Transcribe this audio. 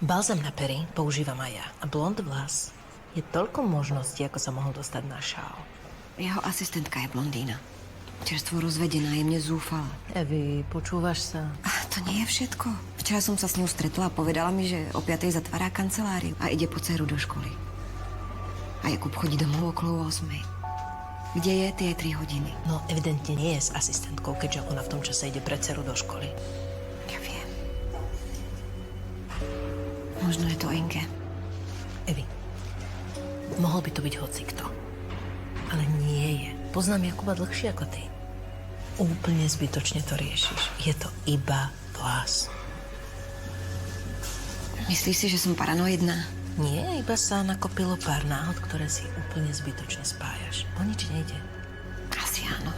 Balzam na pery používam aj ja. A blond vlas je toľko možností, ako sa mohol dostať na šál. Jeho asistentka je blondína. Čerstvo rozvedená, je mne zúfala. Evi, počúvaš sa? To nie je všetko. Včera som sa s ňou stretla a povedala mi, že o 5:00 zatvárá kanceláriu a ide po dceru do školy. A Jakub chodí domov okolo 8:00. Kde je tie 3 hodiny? No, evidentne nie je s asistentkou, keďže ona v tom čase ide pre dceru do školy. Ja viem. Možno je to Inge. Evi, mohol by to byť hocikto. Ale nie je. Poznám Jakuba dlhšie ako ty. Úplne zbytočne to riešiš. Je to iba vlas. Myslíš si, že som paranoidná? Nie, iba sa nakopilo pár náhod, ktoré si úplne zbytočne spájaš. O nič nejde. Asi áno.